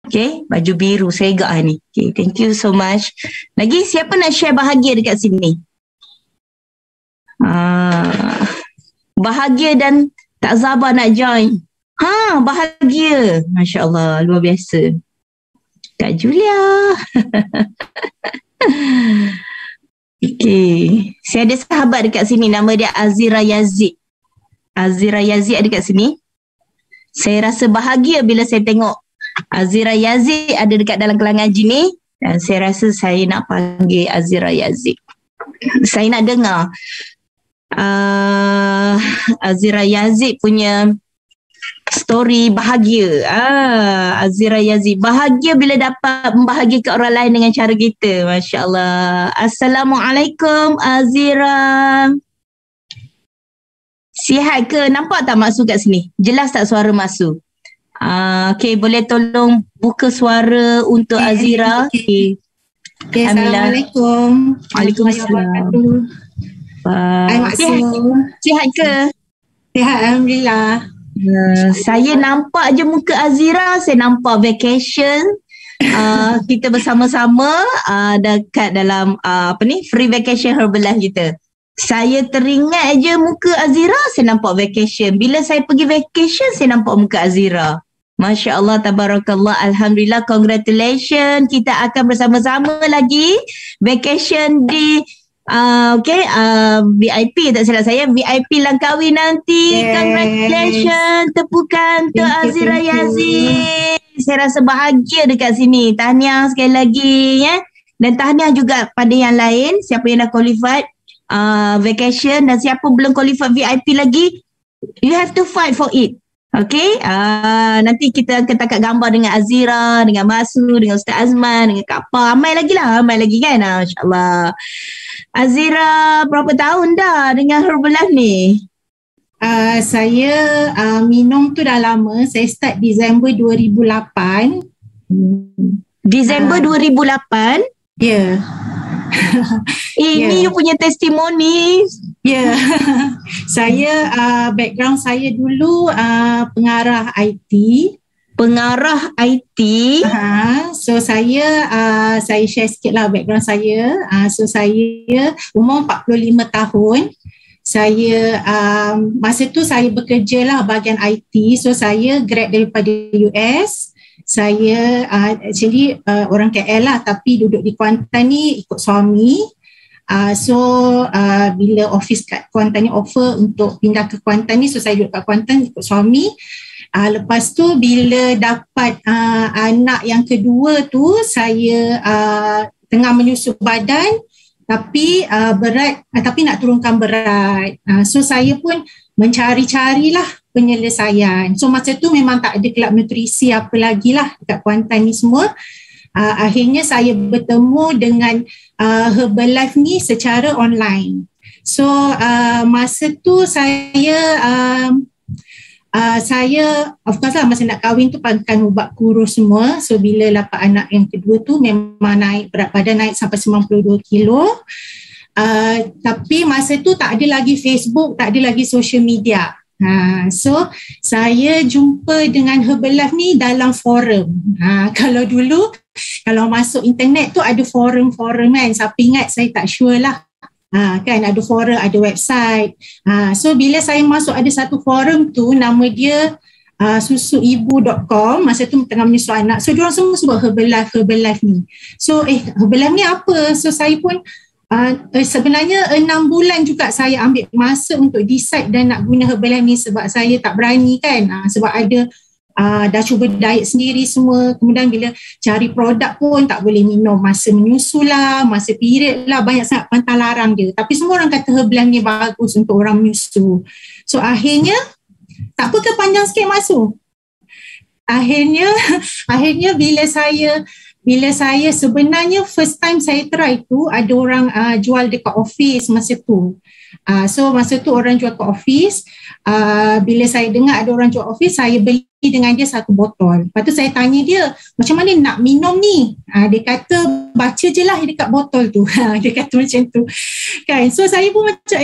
Okay, baju biru segak ni. Okay, thank you so much. Lagi siapa nak share bahagia dekat sini? Bahagia dan tak sabar nak join. Bahagia. Masya Allah, luar biasa. Kak Julia. Okay, saya ada sahabat dekat sini, nama dia Azira Yazid. Azira Yazid ada dekat sini. Saya rasa bahagia bila saya tengok Azira Yazid ada dekat dalam kelas ngaji ni, dan saya rasa saya nak panggil Azira Yazid. Saya nak dengar Azira Yazid punya story bahagia. Azira Yazid bahagia bila dapat membahagiakan orang lain dengan cara kita. Masya Allah. Assalamualaikum Azira. Sihat ke? Nampak tak Mak Su kat sini? Jelas tak suara Mak Su? Okay, boleh tolong buka suara untuk Azira? Okay. Assalamualaikum. Waalaikumsalam. Hai Mak Su. Sihat ke? Sihat, Alhamdulillah. Saya nampak je muka Azira, saya nampak vacation. Kita bersama-sama dekat dalam free vacation Herbalife kita. Saya teringat je muka Azira, saya nampak vacation. Bila saya pergi vacation, saya nampak muka Azira. Masya Allah, tabarakallah, alhamdulillah, congratulations. Kita akan bersama-sama lagi vacation di VIP, tak salah saya, VIP Langkawi nanti. Congratulations, tepukan untuk Azira Yazid. Saya rasa bahagia dekat sini. Tahniah sekali lagi ya. Dan tahniah juga pada yang lain, siapa yang dah qualified vacation dan siapa belum qualified VIP lagi, you have to fight for it. Okay, nanti kita akan tangkap gambar dengan Azira, dengan Masu, dengan Ustaz Azman, dengan Kak Pa. Ramai lagi kan. InsyaAllah. Azira, berapa tahun dah dengan Herbalife ni? Saya minum tu dah lama. Saya start Disember 2008. Disember 2008? Ya. Ini you punya testimoni. Ya. Saya background saya dulu pengarah IT. Pengarah IT. So saya share sikit lah background saya. So saya umur 45 tahun. Saya masa tu saya bekerja lah bahagian IT. So saya grad daripada US. Saya actually orang KL lah, tapi duduk di Kuantan ni ikut suami. Bila office kat Kuantan ni offer untuk pindah ke Kuantan ni, so saya duduk kat Kuantan ikut suami. Lepas tu bila dapat anak yang kedua tu, saya tengah menyusu badan tapi berat, tapi nak turunkan berat. So saya pun mencari-carilah penyelesaian. So masa tu memang tak ada kelab nutrisi apa lagi lah dekat Kuantan ni semua. Akhirnya saya bertemu dengan Herbalife ni secara online. So masa tu saya of course lah masa nak kahwin tu pakai ubat kurus semua. So bila dapat anak yang kedua tu memang naik berat badan, naik sampai 92 kilo. Tapi masa tu tak ada lagi Facebook, tak ada lagi social media. So saya jumpa dengan Herbalife ni dalam forum. Kalau dulu kalau masuk internet tu ada forum-forum kan, siapa ingat, saya tak sure lah. Kan ada forum, ada website. So bila saya masuk ada satu forum tu, nama dia susuibu.com. Masa tu tengah menyusu anak. So diorang semua sebut Herbalife ni. So Herbalife ni apa? So saya pun sebenarnya 6 bulan juga saya ambil masa untuk decide dan nak guna Herbalife ni, sebab saya tak berani kan, sebab ada dah cuba diet sendiri semua. Kemudian bila cari produk pun tak boleh minum masa menyusu lah, masa period lah, banyak sangat pantang larang dia. Tapi semua orang kata Herbalife ni bagus untuk orang menyusu. So akhirnya tak apa ke panjang sikit masuk. Akhirnya bila saya sebenarnya first time saya try tu, ada orang jual dekat office masa tu. So masa tu orang jual ke office. Bila saya dengar ada orang jual office, saya beli dengan dia satu botol. Lepas tu saya tanya dia, macam mana nak minum ni? Dia kata baca je lah dekat botol tu. Dia kata macam tu kan. So saya pun macam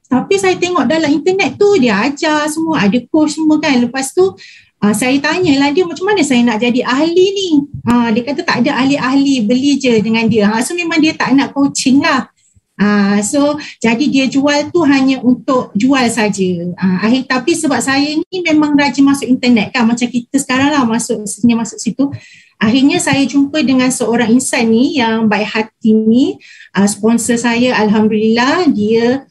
tapi saya tengok dalam internet tu dia ajar semua, ada coach semua kan. Lepas tu Saya tanyalah dia macam mana saya nak jadi ahli ni. Dia kata tak ada ahli-ahli, beli je dengan dia. So memang dia tak nak coaching lah. So jadi dia jual tu hanya untuk jual saja. Tapi sebab saya ni memang rajin masuk internet kan, macam kita sekarang lah masuk situ. Akhirnya saya jumpa dengan seorang insan ni yang baik hati ni, sponsor saya, alhamdulillah. Dia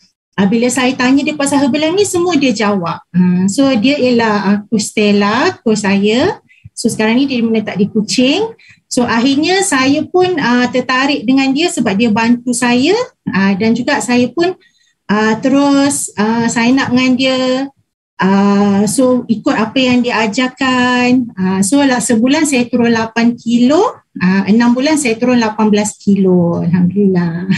bila saya tanya dia pasal Herbalife ni, semua dia jawab. So dia ialah coach Stella, coach saya. So sekarang ni dia meletak di Kuching. So akhirnya saya pun tertarik dengan dia sebab dia bantu saya, dan juga saya pun terus saya nak dengan dia. So ikut apa yang dia ajarkan. So sebulan saya turun 8 kilo, 6 bulan saya turun 18 kilo. Alhamdulillah.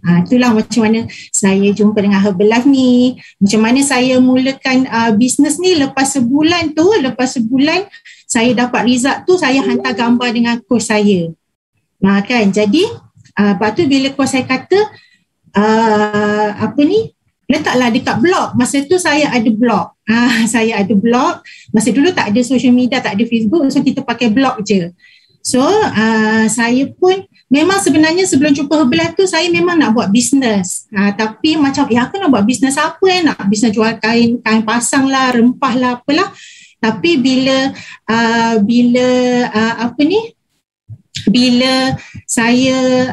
Itulah macam mana saya jumpa dengan Herbalife ni. Macam mana saya mulakan bisnes ni. Lepas sebulan saya dapat result tu, saya hantar gambar dengan coach saya. Kan, jadi lepas tu bila coach saya kata letaklah dekat blog. Masa tu saya ada blog. Saya ada blog. Masa dulu tak ada social media, tak ada Facebook, so kita pakai blog je. So saya pun memang sebenarnya sebelum jumpa Herbalife tu saya memang nak buat bisnes. Tapi macam aku nak buat bisnes apa nak bisnes jual kain pasang lah, rempah lah, apalah. Tapi bila saya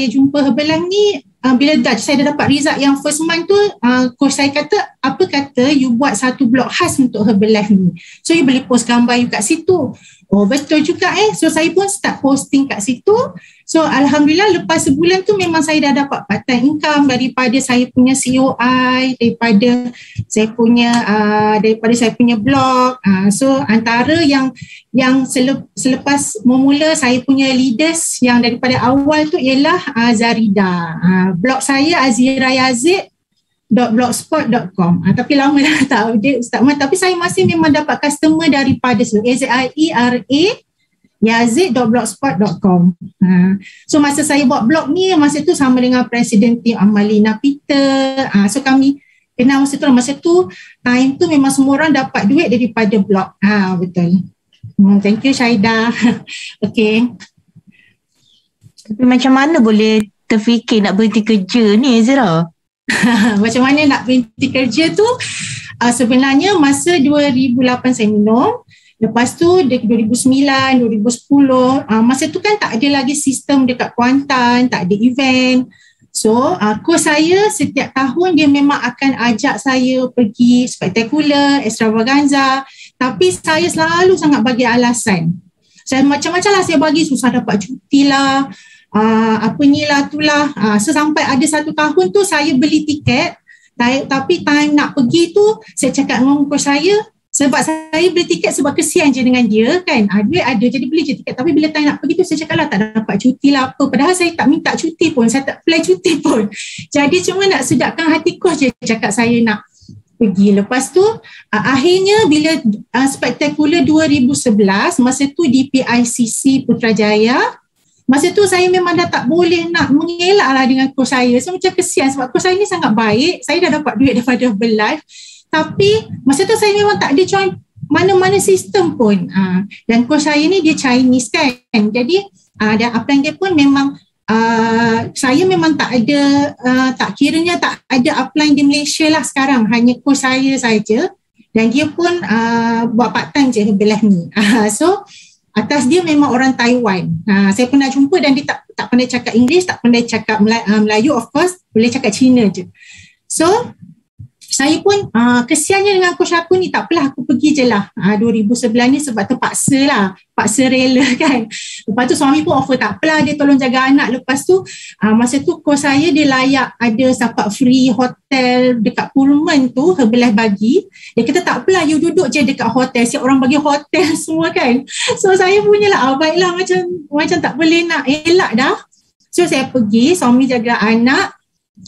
jumpa Herbalife ni, bila saya dah dapat result yang first month tu, coach saya kata, you buat satu blog khas untuk Herbalife ni. So you boleh post gambar you kat situ. Oh betul juga So saya pun start posting kat situ. So alhamdulillah lepas sebulan tu memang saya dah dapat part-time income daripada saya punya COI, daripada saya punya blog. So antara yang selepas memula saya punya leaders yang daripada awal tu ialah Zarida. Blog saya azirayazid.blogspot.com. Tapi lama dah tak update Ustaz Mat. Tapi saya masih memang dapat customer daripada AZIERA yazid.blogspot.com. So masa saya buat blog ni, masa tu sama dengan Presiden Tim Amalina Peter. So kami kenal masa tu time tu memang semua orang dapat duit daripada blog. Betul. Thank you Syahidah. Okay. Tapi macam mana boleh terfikir nak berhenti kerja ni Azira? Macam mana nak berhenti kerja tu, sebenarnya masa 2008 saya minum. Lepas tu 2009, 2010, masa tu kan tak ada lagi sistem dekat Kuantan, tak ada event. So coach saya setiap tahun dia memang akan ajak saya pergi spektakular, extravaganza. Tapi saya selalu sangat bagi alasan. Saya macam-macam lah saya bagi, susah dapat cuti lah, so sampai ada satu tahun tu saya beli tiket, tapi time nak pergi tu saya cakap dengan coach saya, sebab saya beli tiket sebab kesian je dengan dia kan, duit ada jadi beli je tiket. Tapi bila time nak pergi tu saya cakap lah tak dapat cuti lah apa, padahal saya tak minta cuti pun, saya tak apply cuti pun. Jadi cuma nak sedapkan hati coach je cakap saya nak pergi. Lepas tu akhirnya bila spektakular 2011, masa tu di PICC Putrajaya, masa tu saya memang dah tak boleh nak mengelak lah dengan coach saya. So macam kesian sebab coach saya ni sangat baik. Saya dah dapat duit daripada Herbalife. Tapi masa tu saya memang tak ada join mana-mana sistem pun. Dan coach saya ni dia Chinese kan. Jadi dan upline dia pun memang saya memang tak ada, tak kiranya tak ada upline di Malaysia lah sekarang. Hanya coach saya saja. Dan dia pun buat part-time je Herbalife ni. So atas dia memang orang Taiwan. Saya pernah jumpa dan dia tak pandai cakap English, tak pandai cakap Melayu, of course, boleh cakap Cina je. So, saya pun kesiannya dengan coach aku ni, tak apalah aku pergi je lah 2011 ni sebab terpaksa lah, paksa rela kan. Lepas tu suami pun offer tak apalah dia tolong jaga anak. Lepas tu masa tu coach saya dia layak ada dapat free hotel dekat Pullman tu, Herbalife bagi. Dia kata tak apalah you duduk je dekat hotel, siap orang bagi hotel semua kan. So saya punyalah baiklah macam tak boleh nak elak dah. So saya pergi, suami jaga anak.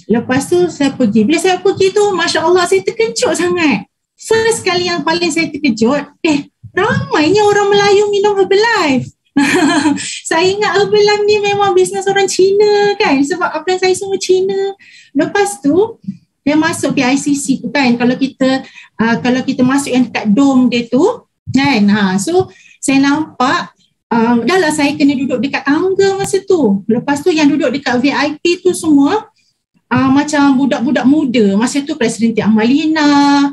Lepas tu saya pergi. Bila saya pergi tu, Masya Allah saya terkejut sangat. First kali yang paling saya terkejut, ramainya orang Melayu minum Herbalife. Saya ingat Herbalife ni memang bisnes orang Cina kan, sebab upline saya semua Cina. Lepas tu dia masuk PICC tu kan, kalau kita masuk yang dekat dome dia tu kan, so saya nampak dah lah saya kena duduk dekat tangga masa tu. Lepas tu yang duduk dekat VIP tu semua macam budak-budak muda. Masa tu Presiden Tik Amalina,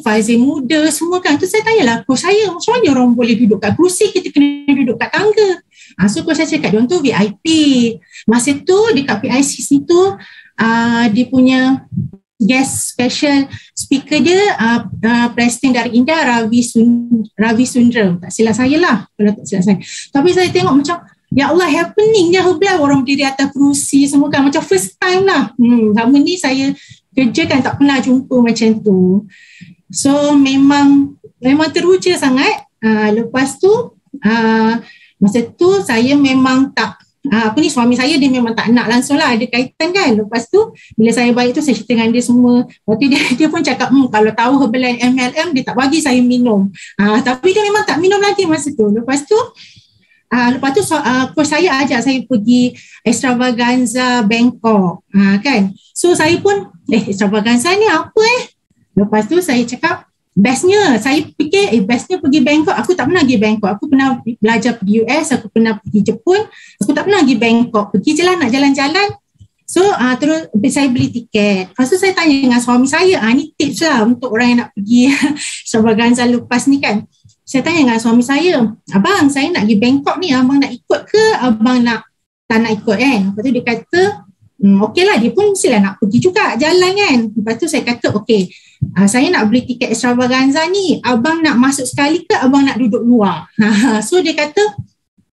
Faizal muda semua kan. Tu saya tanyalah coach saya, macam mana orang boleh duduk kat kerusi, kita kena duduk kat tangga. So coach saya cakap diorang tu VIP. Masa tu dekat PICC tu dia punya guest special speaker dia Presiden dari India Ravi Sundram. Tak silap saya lah kalau tak silap saya. Tapi saya tengok macam ya Allah, happening je Herblife, orang berdiri atas kerusi semua kan, macam first time lah. Sama ni saya kerja kan tak pernah jumpa macam tu. So memang teruja sangat. Lepas tu masa tu saya memang tak suami saya dia memang tak nak langsung lah ada kaitan kan. Lepas tu bila saya balik tu saya cerita dengan dia semua. Lepas tu dia pun cakap kalau tahu Herbalife MLM dia tak bagi saya minum. Tapi dia memang tak minum lagi masa tu. Lepas tu coach saya ajak saya pergi Extravaganza Bangkok kan. So saya pun Extravaganza ni apa Lepas tu saya cakap bestnya, saya fikir bestnya pergi Bangkok. Aku tak pernah pergi Bangkok. Aku pernah belajar pergi US, aku pernah pergi Jepun, aku tak pernah pergi Bangkok. Pergi je lah nak jalan-jalan. So terus saya beli tiket. Lepas tu saya tanya dengan suami saya, ni tips lah untuk orang yang nak pergi Extravaganza lepas ni kan. Saya tanya dengan suami saya, abang saya nak pergi Bangkok ni, abang nak ikut ke abang tak nak ikut kan. Lepas tu dia kata okey lah, dia pun mestilah nak pergi juga jalan kan. Lepas tu saya kata okey, saya nak beli tiket Extravaganza ni, abang nak masuk sekali ke abang nak duduk luar? So dia kata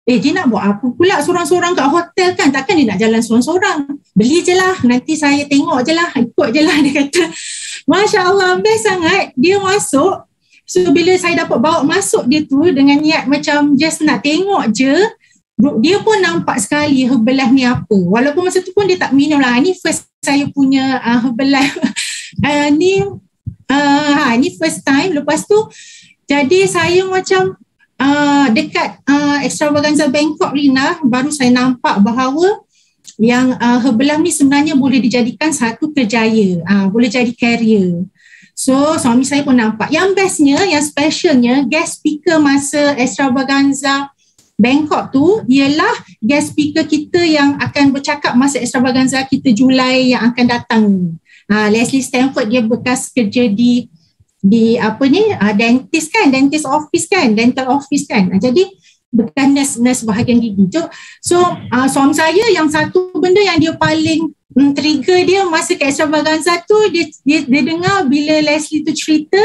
dia nak buat apa pula sorang-sorang kat hotel kan, takkan dia nak jalan sorang-sorang, beli je lah, nanti saya tengok je lah, ikut je lah. Dia kata Masya Allah, best sangat dia masuk. So bila saya dapat bawa masuk dia tu dengan niat macam just nak tengok je, dia pun nampak sekali Herbalife ni apa. Walaupun masa tu pun dia tak minum lah. Ni first saya punya Herbalife. Ni first time. Lepas tu jadi saya macam dekat Extravaganza Bangkok Rina, baru saya nampak bahawa yang Herbalife ni sebenarnya boleh dijadikan satu kerjaya, boleh jadi career. So suami saya pun nampak. Yang bestnya, yang specialnya, guest speaker masa Extravaganza Bangkok tu ialah guest speaker kita yang akan bercakap masa Extravaganza kita Julai yang akan datang. Leslie Stanford, dia bekas kerja di dentist kan, dentist office kan, dental office kan. Jadi bekas nurse bahagian gigi. So suami saya yang satu benda yang dia paling trigger dia masa ke Extravaganza tu, dia dengar bila Leslie tu cerita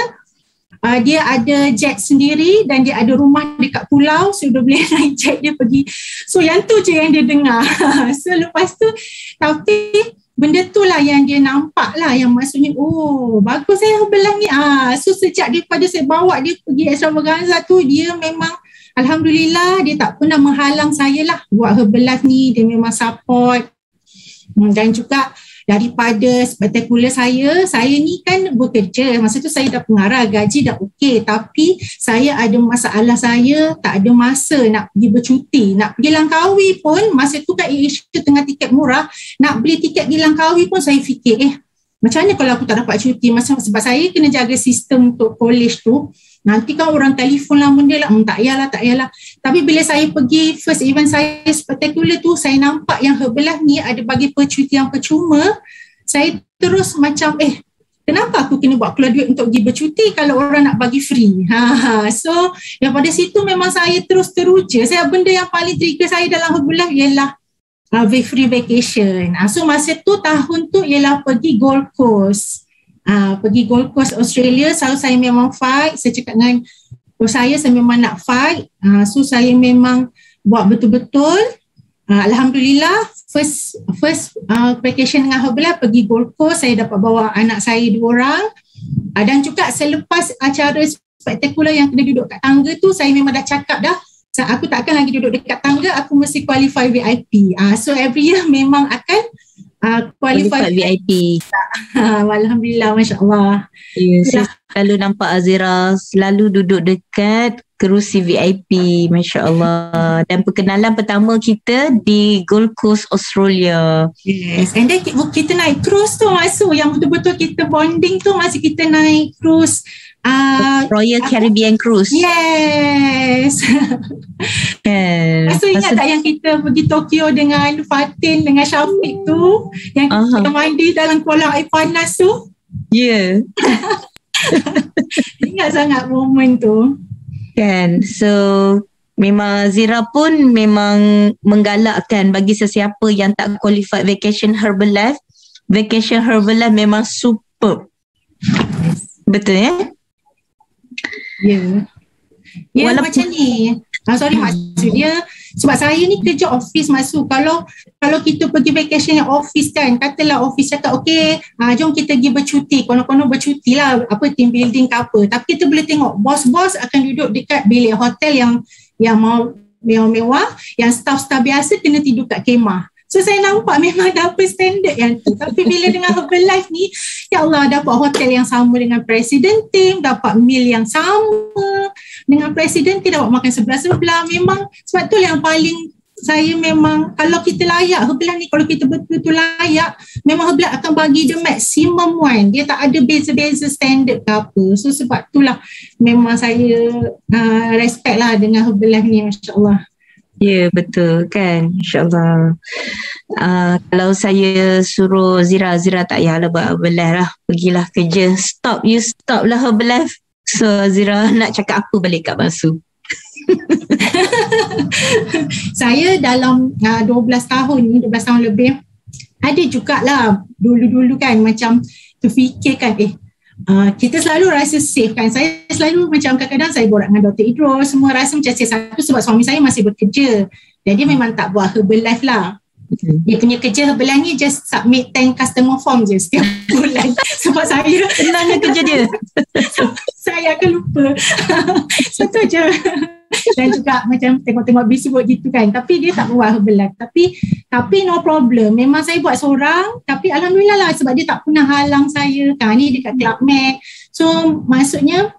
dia ada jet sendiri dan dia ada rumah dekat pulau, so dia boleh naik jet dia pergi. So yang tu je yang dia dengar. So lepas tu, tapi benda tu lah yang dia nampak lah, yang maksudnya bagus Herbalife ni. So sejak daripada saya bawa dia pergi Extravaganza tu, dia memang alhamdulillah dia tak pernah menghalang saya lah buat Herbalife ni. Dia memang support. Dan juga daripada spektakular saya ni kan bekerja. Masa tu saya dah pengarah, gaji dah okey, tapi saya ada masalah, saya tak ada masa nak pergi bercuti. Nak pergi Langkawi pun, masa tu kat AirAsia tengah tiket murah, nak beli tiket pergi Langkawi pun saya fikir macam mana kalau aku tak dapat cuti, sebab saya kena jaga sistem untuk college tu. Nanti kan orang telefon lah benda lah, tak payahlah. Tapi bila saya pergi first event saya spektakular tu, saya nampak yang Herbalife ni ada bagi percutian percuma. Saya terus macam kenapa aku kena buat keluar duit untuk pergi bercuti kalau orang nak bagi free. So daripada situ memang saya terus teruja. Benda yang paling trigger saya dalam Herbalife ialah free vacation. So masa tu tahun tu ialah pergi Gold Coast. Pergi Gold Coast Australia. So saya memang fight. Saya cakap dengan saya memang nak fight. So saya memang buat betul-betul. Alhamdulillah first vacation dengan Herbalife pergi Gold Coast. Saya dapat bawa anak saya 2 orang. Dan juga selepas acara spektakular yang kena duduk kat tangga tu, saya memang dah cakap dah, aku takkan lagi duduk dekat tangga, aku mesti qualify VIP. So every year memang akan qualified VIP. Alhamdulillah, Masya Allah. Saya selalu nampak Azira selalu duduk dekat kerusi VIP, Masya Allah. Dan perkenalan pertama kita di Gold Coast, Australia. Yes, and then kita naik cruise tu masuk yang betul-betul kita bonding tu masa kita naik cruise. Royal Caribbean Cruise. Yes. Masa ingat tak yang kita pergi Tokyo dengan Fatin dengan Syafiq tu, yang kita mandi dalam kolam air panas tu? Ya. Ingat sangat momen tu. Kan, so memang Zira pun memang menggalakkan bagi sesiapa yang tak qualified Vacation Herbalife. Vacation Herbalife memang superb. Betul ya? Ya. Ya, walaupun macam ni. Sorry, maksud dia sebab saya ni kerja office masuk. Kalau kita pergi vacation yang office kan, katalah office cakap okey, jom kita pergi bercuti, konon-konon bercuti lah, apa team building ke apa. Tapi kita boleh tengok bos-bos akan duduk dekat bilik hotel yang mewah, yang staff-staff biasa kena tidur kat kemah. So saya nampak memang dapat standard yang tu. Tapi bila dengan Herbalife ni, ya Allah, dapat hotel yang sama dengan President Team, dapat meal yang sama dengan President Team, dapat makan sebelah-sebelah. Memang sebab tu yang paling saya memang, kalau kita layak Herbalife ni, kalau kita betul-betul layak, memang Herbalife akan bagi the maximum one. Dia tak ada beza-beza standard ke apa. So sebab itulah memang saya respect lah dengan Herbalife ni, Masya Allah. Ya, betul kan, insyaAllah. Kalau saya suruh Zira tak payahlah buat Herbalife lah, pergilah kerja, stop lah Herbalife. So Zira nak cakap apa balik kat Masu? Saya dalam 12 tahun lebih, ada jugalah dulu-dulu kan macam terfikirkan kita selalu rasa safe kan. Saya selalu macam kadang-kadang saya borak dengan Dr. Idros, semua rasa macam safe. Satu sebab suami saya masih bekerja, jadi memang tak buat Herbalife lah. Dia punya kerja Herbalife ni just submit 10 customer form je setiap bulan. Sebab saya senangnya kerja dia. Saya akan lupa. Satu je. Dan juga macam tengok-tengok busy buat gitu kan. Tapi dia tak buat Herbalife. Tapi no problem. Memang saya buat seorang. Tapi Alhamdulillah lah sebab dia tak pernah halang saya. Kan ni dekat Club Med. So maksudnya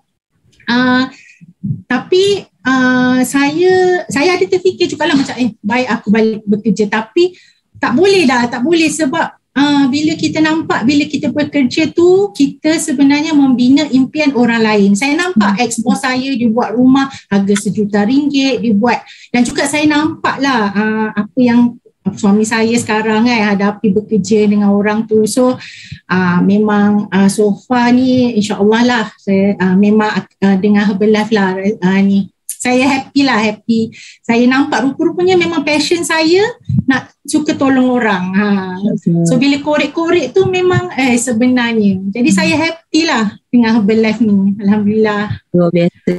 tapi saya ada terfikir juga lah macam baik aku balik bekerja. Tapi tak boleh sebab bila kita nampak, bila kita bekerja tu, kita sebenarnya membina impian orang lain. Saya nampak ex-boss saya, dia buat rumah harga RM1 juta, dia buat. Dan juga saya nampak lah apa yang suami saya sekarang hadapi bekerja dengan orang tu. So memang so far ni insyaAllah lah saya memang dengan Herbalife lah ni. Saya happy. Saya nampak rupa-rupanya memang passion saya nak suka tolong orang. So bila korek-korek tu memang sebenarnya. Jadi saya happy lah dengan Herbalife ni. Alhamdulillah. Luar biasa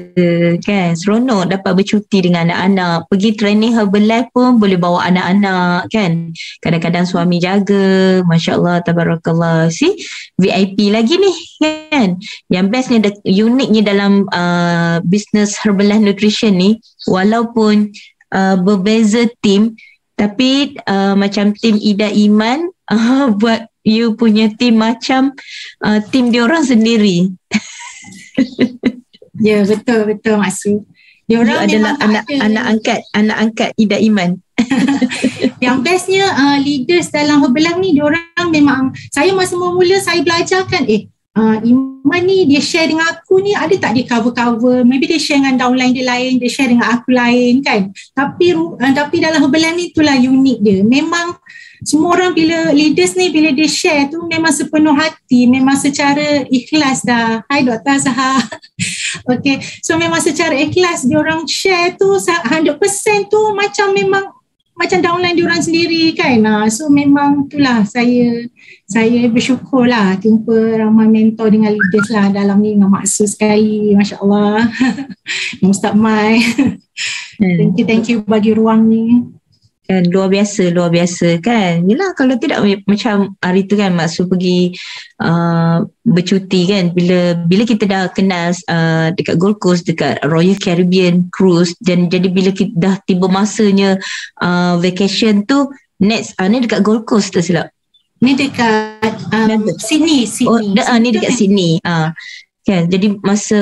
kan. Seronok dapat bercuti dengan anak-anak. Pergi training Herbalife pun boleh bawa anak-anak kan. Kadang-kadang suami jaga. Masya Allah, tabarakallah. See, VIP lagi ni kan. Yang bestnya, uniknya dalam business Herbalife Nutrition ni, walaupun berbeza tim, tapi macam tim Ida Iman buat you punya tim macam tim diorang sendiri. Ya, betul maksud. Diorang adalah anak angkat Ida Iman. Yang bestnya leaders dalam Herbalife ni, diorang memang, saya masa mula saya belajarkan Iman ni dia share dengan aku ni, ada tak dia cover-cover, maybe dia share dengan downline dia lain, dia share dengan aku lain kan. Tapi dalam Herbalife ni itulah unik dia. Memang semua orang bila leaders ni, bila dia share tu memang sepenuh hati, memang secara ikhlas dah. Hai Dr. Azhar. Okay, so memang secara ikhlas dia orang share tu 100% tu macam downline diorang sendiri kan. So memang itulah saya bersyukur lah jumpa ramai mentor dengan leaders lah dalam ni, dengan maksud sekali. Masya Allah. Ustaz Mai. Thank you bagi ruang ni. Kan, luar biasa kan. Yelah, kalau tidak macam hari tu kan maksud pergi bercuti kan, bila kita dah kenal dekat Gold Coast, dekat Royal Caribbean Cruise, dan jadi bila kita dah tiba masanya vacation tu, next ni dekat Gold Coast tak silap. Ni dekat Sydney. Ni dekat Sydney. Kan, jadi masa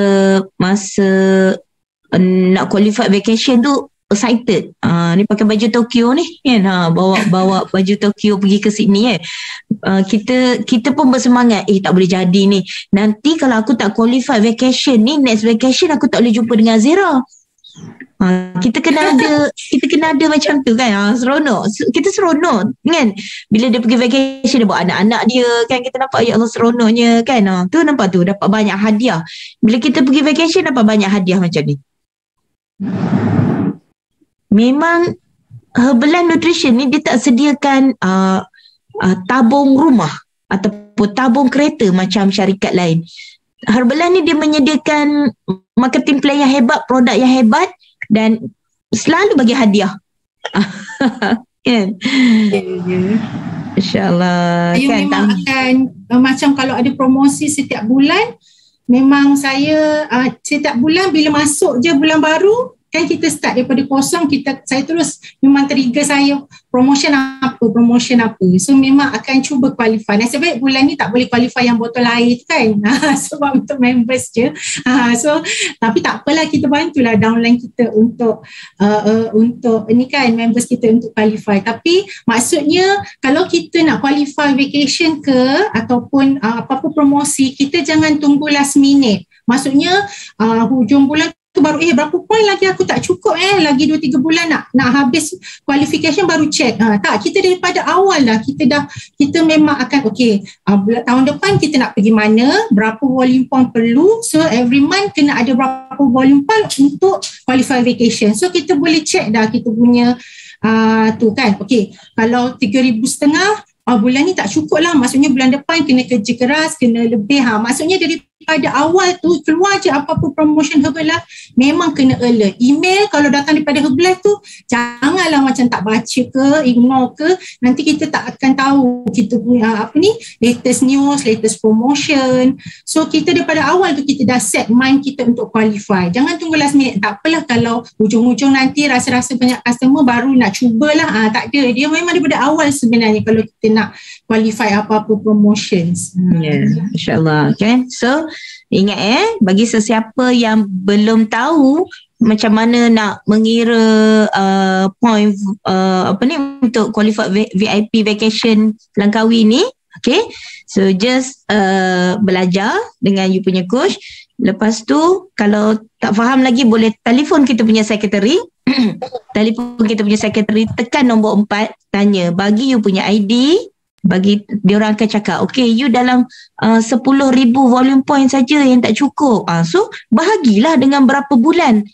nak qualify vacation tu excited. Ni pakai baju Tokyo ni kan, bawa baju Tokyo pergi ke Sydney kita pun bersemangat, tak boleh jadi ni. Nanti kalau aku tak qualify vacation ni, next vacation aku tak boleh jumpa dengan Azira. Kita kena ada macam tu kan. Seronok. Kita seronok kan. Bila dia pergi vacation, dia bawa anak-anak dia kan, kita nampak ya Allah seronoknya kan. Tu nampak tu dapat banyak hadiah. Bila kita pergi vacation dapat banyak hadiah macam ni. Memang Herbalife Nutrition ni dia tak sediakan tabung rumah ataupun tabung kereta macam syarikat lain. Herbalife ni dia menyediakan marketing plan yang hebat, produk yang hebat dan selalu bagi hadiah. Kan? InsyaAllah. Saya kan, memang akan macam kalau ada promosi setiap bulan, memang saya setiap bulan bila masuk je bulan baru, kan kita start daripada kosong, saya terus memang trigger saya promotion apa. So memang akan cuba qualify. Nasib baik bulan ni tak boleh qualify yang botol air tu kan. Sebab untuk members je. So tapi tak apalah, kita bantulah downline kita untuk ini kan, members kita untuk qualify. Tapi maksudnya kalau kita nak qualify vacation ke ataupun apa-apa promosi, kita jangan tunggu last minute. Maksudnya hujung bulan tu baru berapa poin lagi aku tak cukup lagi 2-3 bulan nak habis qualification baru check. Tak, kita daripada awal dah kita memang akan tahun depan kita nak pergi mana, berapa volume pound perlu, so every month kena ada berapa volume pound untuk qualify vacation. So kita boleh check dah kita punya tu kan. Kalau 3,500 bulan ni tak cukup lah, maksudnya bulan depan kena kerja keras, kena lebih. Maksudnya daripada awal tu keluar je apa-apa promotion Herbalife, memang kena alert. Email kalau datang daripada Herbalife tu janganlah macam tak baca ke, ignore ke, nanti kita tak akan tahu kita punya latest news, latest promotion. So kita daripada awal tu kita dah set mind kita untuk qualify. Jangan tunggu last minute. Tak apalah kalau hujung-hujung nanti rasa-rasa banyak customer baru nak cubalah. Tak ada. Dia memang daripada awal sebenarnya kalau kita nak qualify apa-apa promotions. InsyaAllah kan. So ingat bagi sesiapa yang belum tahu macam mana nak mengira point untuk qualify VIP vacation Langkawi ni, so just belajar dengan you punya coach. Lepas tu kalau tak faham lagi boleh telefon kita punya secretary. Telefon kita punya secretary, tekan nombor 4, tanya, bagi you punya ID, bagi dia orang akan cakap you dalam 10,000 volume point saja yang tak cukup. So bahagilah dengan berapa bulan.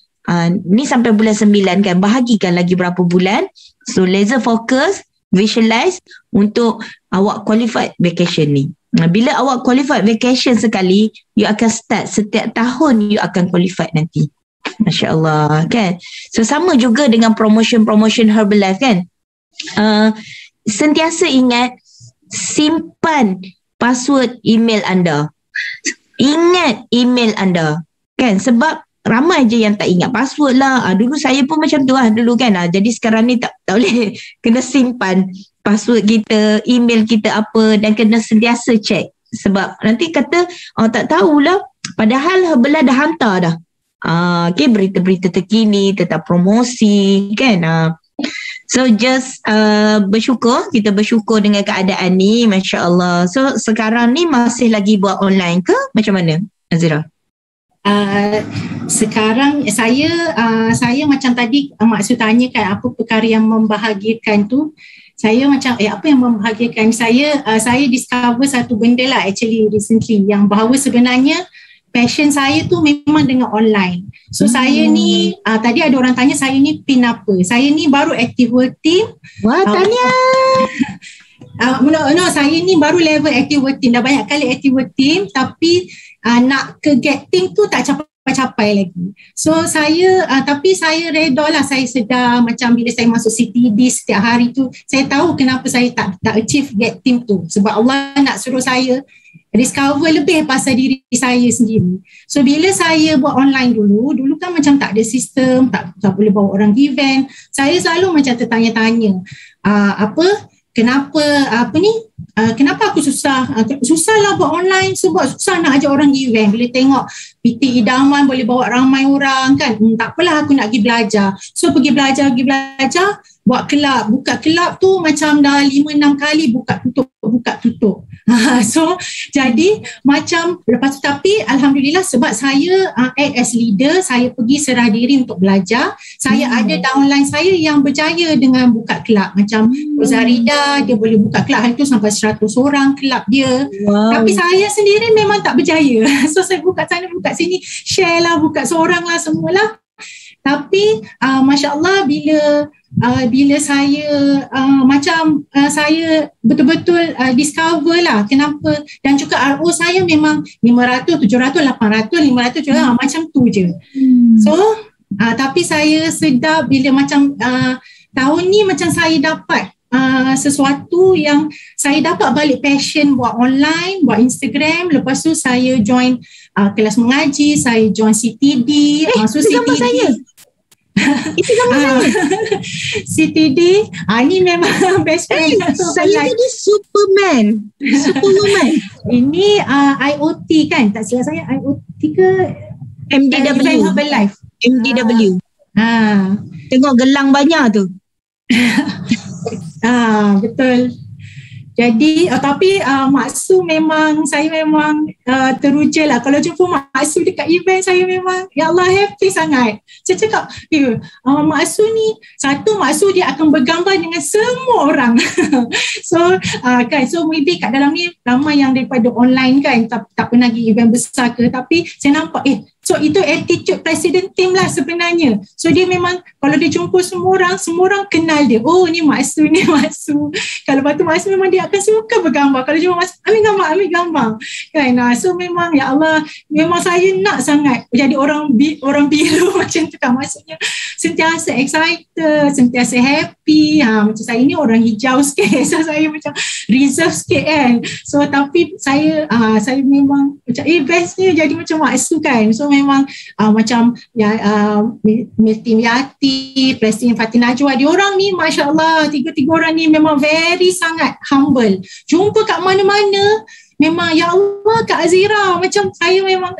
Ni sampai bulan 9 kan, bahagikan lagi berapa bulan. So laser focus, visualize untuk awak qualified vacation ni. Bila awak qualified vacation sekali, you akan start setiap tahun you akan qualified nanti. Masya Allah kan. So sama juga dengan promotion Herbalife kan. Sentiasa ingat, simpan password email anda. Ingat email anda kan, sebab ramai je yang tak ingat password lah. Dulu saya pun macam tu dulu kan. Jadi sekarang ni tak boleh, kena simpan password kita, email kita apa, dan kena sentiasa check. Sebab nanti kata tak tahulah, padahal Herbalife dah hantar dah berita-berita terkini tentang promosi kan. So just kita bersyukur dengan keadaan ni, Masya Allah. So sekarang ni masih lagi buat online ke macam mana Azira? Sekarang saya macam tadi maksud tanya kan, apa perkara yang membahagiakan tu, saya macam apa yang membahagiakan saya discover satu benda lah actually recently, yang bahawa sebenarnya passion saya tu memang dengan online. So saya ni tadi ada orang tanya saya ni pin apa. Saya ni baru Active World Team. Wah, tanya. No, saya ni baru level Active World Team. Dah banyak kali Active World Team, tapi nak ke get team tu tak capai lagi. So saya tapi saya redha lah, saya sedar macam bila saya masuk CTD setiap hari tu, saya tahu kenapa saya tak achieve get team tu. Sebab Allah nak suruh saya discover lebih pasal diri saya sendiri. So bila saya buat online dulu kan macam tak ada sistem, tak boleh bawa orang event. Saya selalu macam tertanya-tanya kenapa aku susah lah buat online, sebab susah nak ajak orang pergi event. Bila tengok PT idaman boleh bawa ramai orang kan, tak apalah aku nak pergi belajar. So pergi belajar, buat kelab, buka kelab tu macam dah 5-6 kali buka tutup. So jadi macam lepas tu, tapi Alhamdulillah sebab saya act as leader, saya pergi serah diri untuk belajar. Saya ada downline saya yang berjaya dengan buka kelab, macam Rozarida, dia boleh buka kelab hari tu sampai 100 orang kelab dia. Tapi saya sendiri memang tak berjaya. So saya buka sana buka sini, share lah, buka seorang lah, semualah. Tapi Masya Allah bila saya saya betul-betul discover lah kenapa, dan juga RO saya memang 500, 700, 800, 500 juga macam tu je. So tapi saya sedap bila macam tahun ni macam saya dapat sesuatu yang saya dapat balik passion buat online, buat Instagram. Lepas tu saya join kelas mengaji, saya join CTD. So CTD saya. Itu nama saya. CTD, ni memang best friend. Saya jadi Superwoman. Ini IoT kan, tak silap saya IoT ke MDW. Herbalife. MDW. Tengok gelang banyak tu. Betul. Jadi tapi Mak Su memang, saya memang teruja lah kalau jumpa Mak Su dekat event. Saya memang ya Allah happy sangat. Saya cakap Mak Su ni, satu, Mak Su dia akan bergambar dengan semua orang. So kan, so maybe kat dalam ni ramai yang daripada online kan, tak pernah pergi event besar ke, tapi saya nampak so itu attitude presiden team lah sebenarnya. So dia memang kalau dia jumpa semua orang kenal dia. Oh ni Mak Su, ni Mak Su. Kalau lepas tu Mak Su memang dia akan suka bergambar. Kalau jumpa Mak Su, ambil gambar. Kan? So memang ya Allah, memang saya nak sangat jadi orang biru macam tu kan. Maksudnya sentiasa excited, sentiasa happy. Macam saya ni orang hijau sikit. So saya macam reserve sikit kan. So tapi saya memang macam bestnya jadi macam Mak Su kan. So memang macam Milti Yati, Presiden Fatih Najwa, diorang ni Masya Allah, tiga-tiga orang ni memang very sangat humble. Jumpa kat mana-mana memang ya Allah Kak Azira, macam saya memang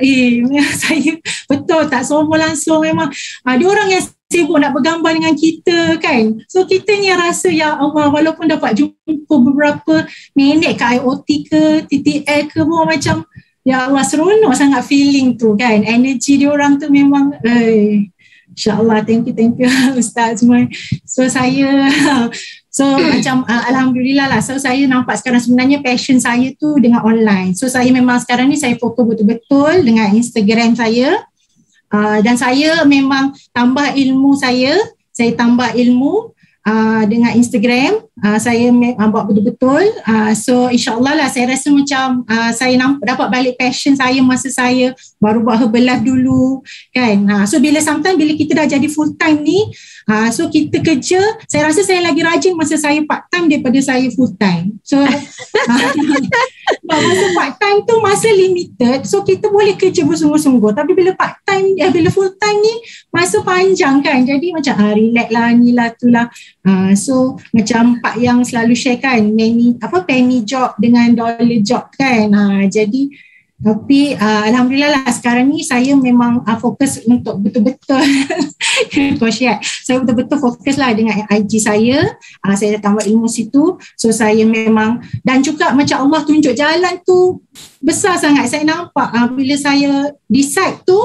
saya betul tak sombong langsung, memang diorang yang sibuk nak bergambar dengan kita kan. So kita ni rasa ya Allah, walaupun dapat jumpa beberapa minit kat IoT ke TTL ke pun macam ya Allah, seronok sangat feeling tu kan. Energy diorang tu memang InsyaAllah, thank you Ustaz semua. So saya macam Alhamdulillah lah. So saya nampak sekarang sebenarnya passion saya tu dengan online. So saya memang sekarang ni saya fokus betul-betul dengan Instagram saya. Dan saya memang tambah ilmu saya tambah ilmu dengan Instagram. Saya buat betul-betul. So insyaAllah lah, saya rasa macam saya dapat balik passion saya masa saya baru buat Herbalife dulu kan. So sometimes bila kita dah jadi full time ni, so kita kerja, saya rasa saya lagi rajin masa saya part time daripada saya full time. So masa part time tu masa limited, so kita boleh kerja bersungguh-sungguh. Tapi bila part time, bila full time ni masa panjang kan, jadi macam relax lah, ni lah tu lah. So macam Pak yang selalu share kan, penny job dengan dollar job kan. Jadi tapi Alhamdulillah lah sekarang ni saya memang fokus untuk betul-betul saya betul-betul fokus lah dengan IG saya. Saya dah tambah ilmu situ. So saya memang, dan juga macam Allah tunjuk jalan tu besar sangat. Saya nampak bila saya decide tu,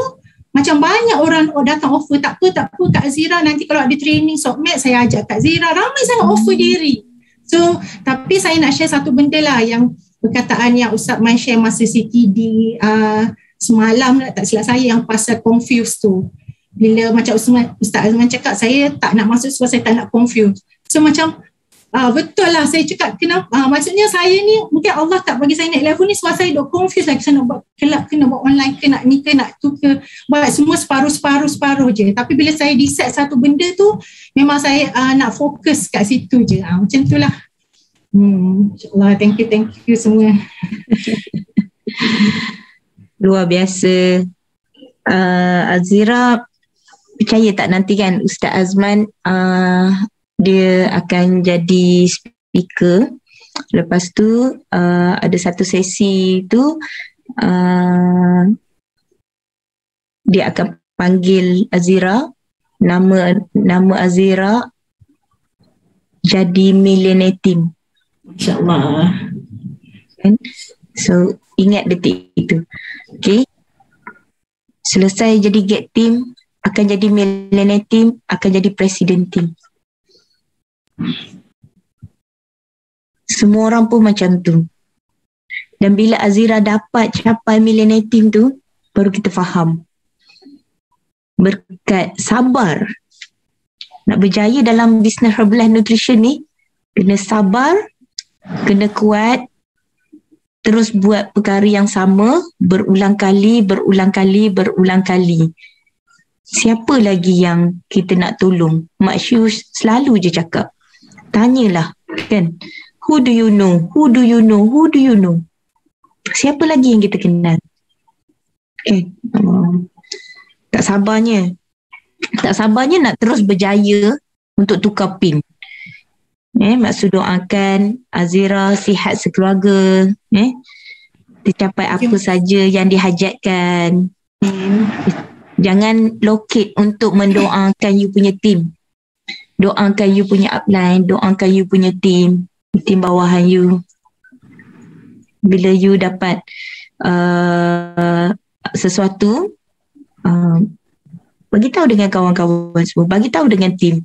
macam banyak orang datang offer, tak apa Kak Zira, nanti kalau ada training SOCMED saya ajak Kak Zira. Ramai sangat offer diri. So tapi saya nak share satu benda lah, yang perkataan yang Ustaz Man share masa CTD semalam, tak silap saya, yang pasal confused tu. Bila macam Ustaz Azman cakap, saya tak nak masuk sebab saya tak nak confuse. So macam betul lah saya cakap, kenapa maksudnya saya ni mungkin Allah tak bagi saya naik level ni sebab saya duk confuse lagi. Saya nak buat kelab ke, nak buat online ke, nak ni ke, nak tu ke, buat semua separuh je. Tapi bila saya decide satu benda tu, memang saya nak fokus kat situ je. Macam tu lah. InsyaAllah, thank you semua. Luar biasa. Azira, percaya tak nanti kan Ustaz Azman dia akan jadi speaker. Lepas tu ada satu sesi tu dia akan panggil Azira, nama Azira jadi millionaire team. InsyaAllah. So ingat detik itu. Okay. Selesai jadi get team, akan jadi millionaire team, akan jadi president team. Semua orang pun macam tu. Dan bila Azira dapat capai millionaire team tu, baru kita faham. Berkat sabar. Nak berjaya dalam bisnes Herbalife Nutrition ni, kena sabar, kena kuat, terus buat perkara yang sama, berulang kali. Siapa lagi yang kita nak tolong? Mak Syu selalu je cakap, tanyalah, kan? Who do you know? Siapa lagi yang kita kenal? Okay. Tak sabarnya nak terus berjaya untuk tukar PIN. Maksud doakan Azira sihat sekeluarga, tercapai apa saja yang dihajatkan. Jangan locate untuk mendoakan you punya team. Doakan you punya upline, doakan you punya team bawahan you. Bila you dapat sesuatu, bagi tahu dengan kawan-kawan semua, bagi tahu dengan tim.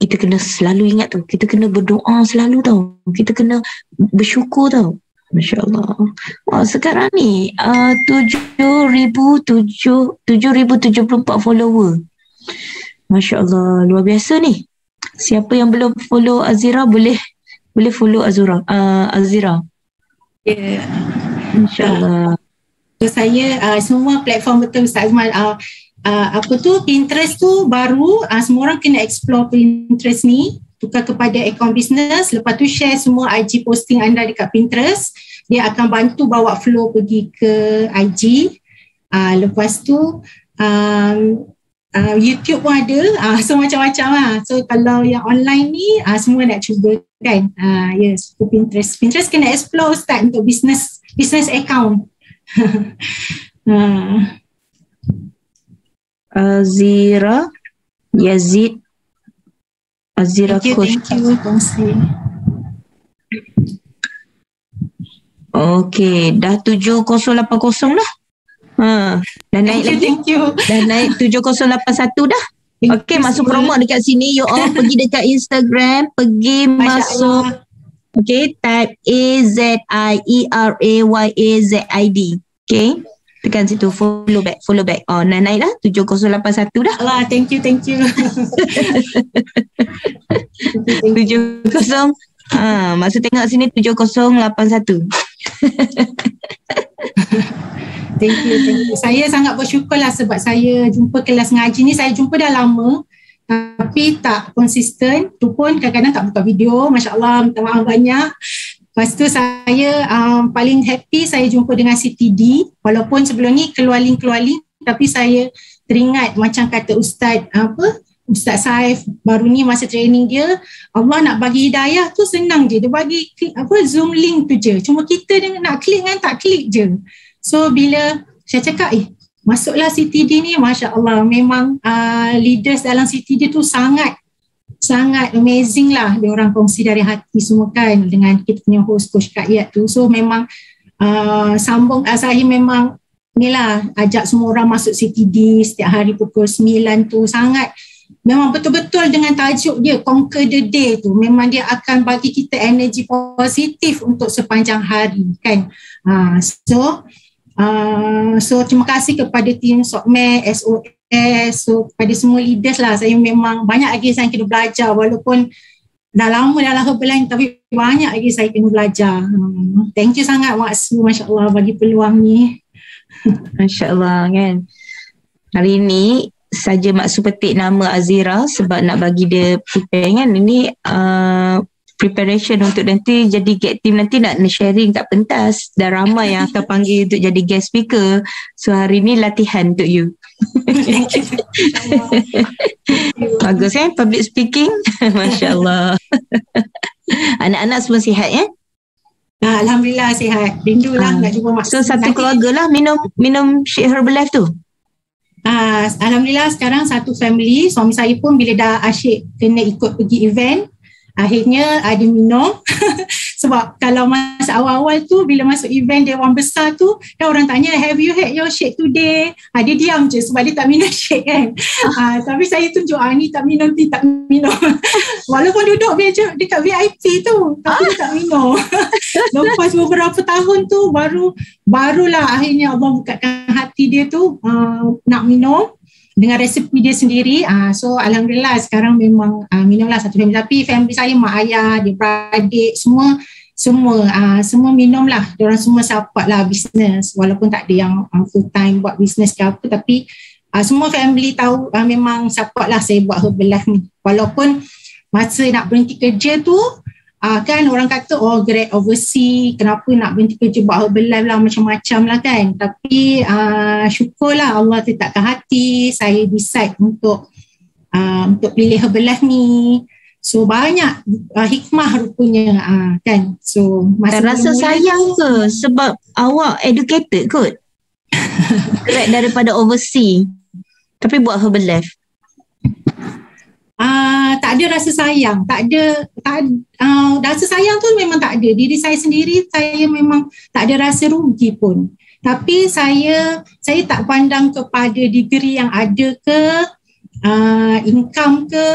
Kita kena selalu ingat tu, kita kena berdoa selalu tau, kita kena bersyukur tau. Masya Allah. Wah, sekarang ni 7,074 follower. Masya Allah, luar biasa ni. Siapa yang belum follow Azira boleh follow Azira. Ya. Masya Allah. So, saya semua platform betul Ustaz Azman. Pinterest tu baru, semua orang kena explore Pinterest ni, tukar kepada akaun bisnes, lepas tu share semua IG posting anda dekat Pinterest, dia akan bantu bawa flow pergi ke IG. Lepas tu YouTube pun ada, so macam-macam lah. So kalau yang online ni semua nak cuba kan. Yes, Pinterest kena explore Ustaz untuk business account. Azira Yazid Azira Coach. Thank you. Okay, dah 7080 dah. Dah naik lagi. Thank you. Dah naik 7081 dah. Okay, masuk promo dekat sini. You all pergi dekat Instagram, pergi masuk. Okay, type AZIERAYAZID. Okay, tekan situ, follow back. Oh, dah naik dah 7081 dah. Allah, thank you. 70. Masa tengok sini 7081. Thank you. Saya sangat bersyukur lah sebab saya jumpa kelas ngaji ni. Saya jumpa dah lama tapi tak konsisten. Tu pun kadang-kadang tak buka video. Masya Allah, minta maaf banyak. Lepas tu saya paling happy saya jumpa dengan CTD. Walaupun sebelum ni keluar link, tapi saya teringat macam kata Ustaz Saif baru ni masa training dia, Allah nak bagi hidayah tu senang je. Dia bagi Zoom link tu je. Cuma kita nak klik dengan tak klik je. So bila saya cakap masuklah CTD ni, Masya Allah, memang leaders dalam CTD tu sangat amazing lah. Dia orang kongsi dari hati semua kan dengan kita punya host Coach Kak Yat tu. So memang sambung saya memang inilah ajak semua orang masuk CTD setiap hari pukul 9 tu. Sangat memang betul-betul dengan tajuk dia Conquer the Day tu, memang dia akan bagi kita energi positif untuk sepanjang hari kan. So terima kasih kepada tim SOCMED, SOS, so kepada semua leaders lah. Saya memang banyak lagi saya kena belajar, walaupun dah lama dalam Herbalife tapi banyak lagi saya kena belajar. Thank you sangat Mak Su, Masya Allah, bagi peluang ni. Masya Allah kan. Hari ni saja Mak Su petik nama Azira sebab nak bagi dia prepare kan. Ini preparation untuk nanti jadi get team, nanti nak sharing kat pentas. Dah ramai yang akan panggil untuk jadi guest speaker. So hari ni latihan untuk you. Bagus kan public speaking. Masya Allah. Anak-anak semua sihat ya? Alhamdulillah sihat. Rindulah nak jumpa mak. So satu keluarga lah minum Sheikh Herbalife tu? Alhamdulillah sekarang satu family. Suami saya pun bila dah asyik kena ikut pergi event, akhirnya ada minum. Sebab kalau masa awal-awal tu bila masuk event dia orang besar tu, kan orang tanya, have you had your shake today? Dia diam je sebab dia tak minum shake kan. Tapi saya tunjuk, ni tak minum, ni tak minum. Walaupun duduk dekat VIP tu, tapi dia tak minum. Lepas beberapa tahun tu barulah akhirnya Allah bukakan hati dia tu nak minum dengan resepi dia sendiri. So Alhamdulillah sekarang memang minumlah satu family. Tapi family saya, mak ayah, dia beradik, semua minum lah. Diorang semua support lah bisnes. Walaupun tak ada yang full time buat bisnes ke apa. Tapi semua family tahu memang support lah saya buat Herbalife ni. Walaupun masa nak berhenti kerja tu, kan orang kata grad overseas, kenapa nak berhenti kerja buat Herbalife lah, macam-macam lah kan. Tapi syukurlah Allah tetapkan hati saya decide untuk pilih Herbalife ni. So banyak hikmah rupanya kan. So masa rasa sayang ke sebab awak educated kot? Grad daripada overseas tapi buat Herbalife. Tak ada rasa sayang, rasa sayang tu memang tak ada. Diri saya sendiri, saya memang tak ada rasa rugi pun. Tapi saya tak pandang kepada degree yang ada ke, income ke,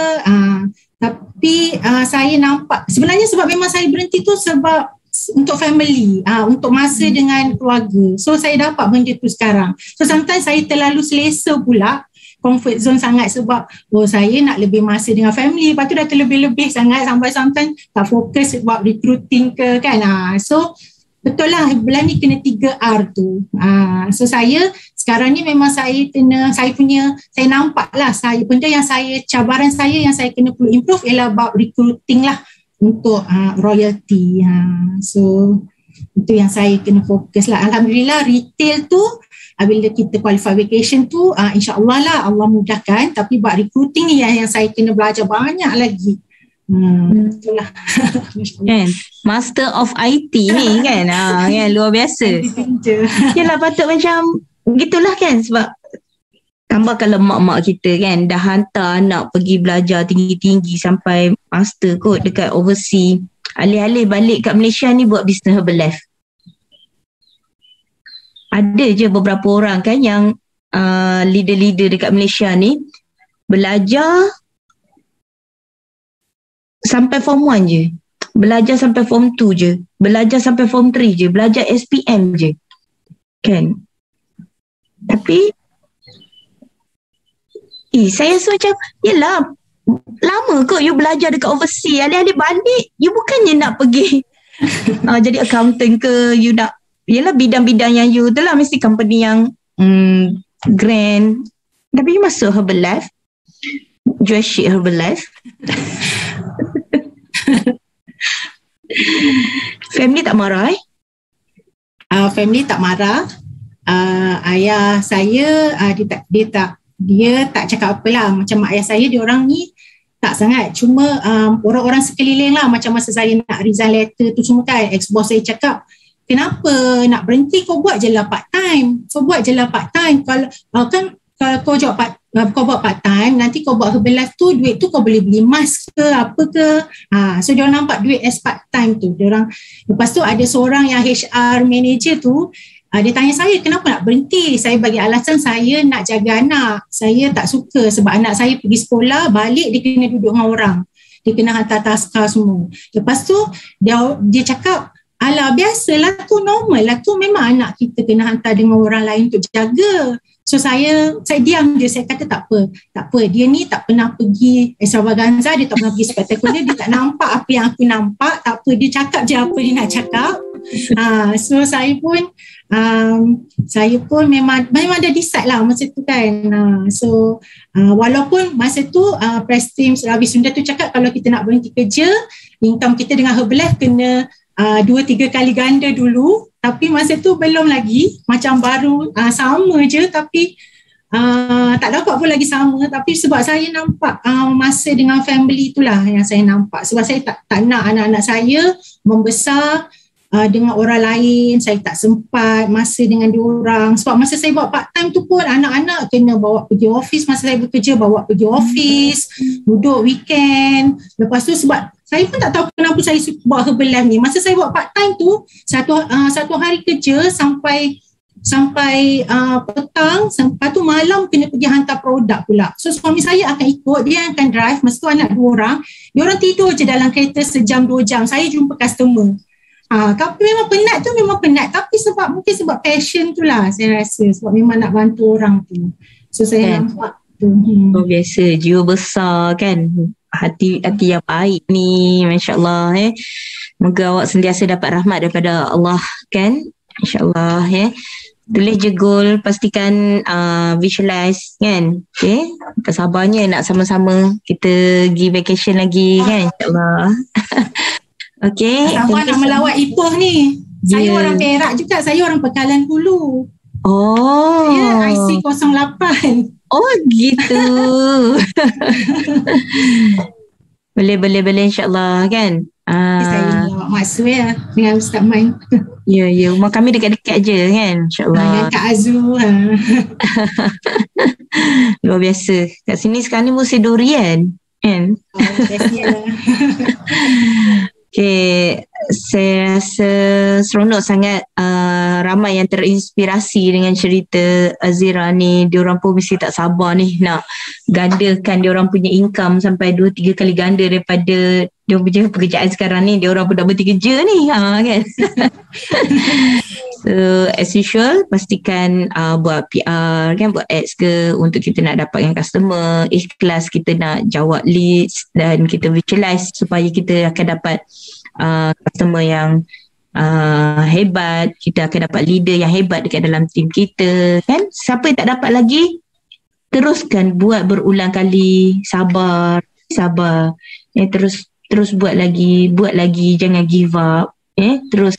tapi saya nampak sebenarnya sebab memang saya berhenti tu sebab untuk family, untuk masa dengan keluarga. So saya dapat benda tu sekarang. So sometimes saya terlalu selesa pula, comfort zone sangat sebab saya nak lebih masa dengan family, lepas tu dah terlebih-lebih sangat sampai sometimes tak fokus sebab recruiting ke kan. So betul lah bulan ni kena 3R tu. So saya sekarang ni memang saya nampak lah benda yang cabaran saya yang saya kena perlu improve ialah about recruiting lah untuk royalty. So itu yang saya kena fokus lah. Alhamdulillah retail tu bila kita qualify vacation tu insyaAllah lah Allah mudahkan, tapi buat recruiting ni yang saya kena belajar banyak lagi. Itulah. Kan? Master of IT ni kan, kan luar biasa. Yalah patut macam gitulah kan, sebab tambah kalau mak-mak kita kan dah hantar anak pergi belajar tinggi-tinggi sampai master kot dekat overseas, alih-alih balik kat Malaysia ni buat bisnes Herbalife. Ada je beberapa orang kan yang leader-leader dekat Malaysia ni belajar sampai form 1 je, belajar sampai form 2 je, belajar sampai form 3 je, belajar SPM je kan. Tapi saya rasa macam yelah lama kot you belajar dekat overseas, alih-alih balik you bukannya nak pergi jadi accountant ke, you nak yelah bidang-bidang yang you tu lah, mesti company yang grand, tapi you masuk Herbalife, jual shit Herbalife. Family tak marah family tak marah. Ayah saya dia tak cakap apalah. Macam mak ayah saya, dia orang ni tak sangat, cuma orang-orang sekeliling lah, macam masa saya nak resign letter tu semua kan, ex-boss saya cakap, kenapa nak berhenti, kau buat je lah part time. Kalau kau buat part time, nanti kau buat Herbalife tu, duit tu kau boleh beli mask ke apa ke. So diorang nampak duit as part time tu. Lepas tu ada seorang yang HR manager tu, dia tanya saya kenapa nak berhenti. Saya bagi alasan saya nak jaga anak. Saya tak suka sebab anak saya pergi sekolah, balik dia kena duduk dengan orang, dia kena hantar taska semua. Lepas tu dia cakap, alah biasalah tu, normal lah tu, memang anak kita kena hantar dengan orang lain untuk jaga. So saya diam je, saya kata tak apa, dia ni tak pernah pergi extravaganza, dia tak pernah pergi spektakular, dia tak nampak apa yang aku nampak, tak apa, dia cakap je apa dia nak cakap. So saya pun memang dah decide lah masa tu kan. So walaupun masa tu press team Ravi Sunda tu cakap kalau kita nak berhenti kerja, income kita dengan Herbalife kena 2-3 kali ganda dulu, tapi masa tu belum lagi, macam baru sama je, tapi tak dapat pun lagi sama, tapi sebab saya nampak masa dengan family itulah yang saya nampak. Sebab saya tak nak anak-anak saya membesar dengan orang lain. Saya tak sempat masa dengan diorang. Sebab masa saya buat part time tu pun anak-anak kena bawa pergi office. Masa saya bekerja bawa pergi office, duduk weekend. Lepas tu sebab saya pun tak tahu kenapa saya suka buat Herbalife ni. Masa saya buat part time tu, satu hari kerja sampai petang, lepas tu malam kena pergi hantar produk pula. So suami saya akan ikut, dia akan drive. Masa tu anak 2 orang, dia orang tidur je dalam kereta sejam 2 jam. Saya jumpa customer. Tapi memang penat tu memang penat, tapi mungkin sebab passion tu lah saya rasa, sebab memang nak bantu orang tu. So saya nampak tu. Biasa, jiwa besar kan, hati yang baik ni, masya-Allah. Moga awak sentiasa dapat rahmat daripada Allah kan, insya-Allah. Tulis je goal, pastikan visualize kan. Okay, sabarnya nak sama-sama kita pergi vacation lagi kan, insya-Allah. Okay. Sama nak melawat Ipoh ni. Saya orang Perak juga. Saya orang Pekalan Hulu. Oh. Ya, IC 08. Oh gitu. Boleh insya-Allah kan. Saya melawat Maksud dengan Ustaz Main. Ya, rumah kami dekat-dekat je kan, insya-Allah. Dengan Kak Azul. Luar biasa. Kat sini sekarang ni musim durian kan. Biasalah. Okay, saya rasa seronok sangat, ramai yang terinspirasi dengan cerita Azira ni. Diorang pun mesti tak sabar ni nak gandakan diorang punya income sampai 2-3 kali ganda daripada diorang punya pekerjaan sekarang ni. Diorang pun dah berhenti kerja ni kan. So as usual, pastikan buat PR kan, buat ads ke untuk kita nak dapatkan customer, ikhlas kita nak jawab leads dan kita visualize supaya kita akan dapat customer yang hebat, kita akan dapat leader yang hebat dekat dalam tim kita kan. Siapa yang tak dapat lagi, teruskan buat berulang kali, sabar terus buat lagi, jangan give up. Terus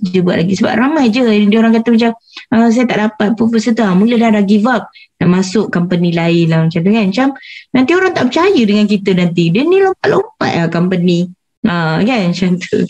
je buat lagi. Sebab ramai je dia orang kata macam saya tak dapat proposal tu, mula dah give up, nak masuk company lain lah macam tu kan. Macam nanti orang tak percaya dengan kita, nanti dia ni lompat-lompat lah company kan, macam tu.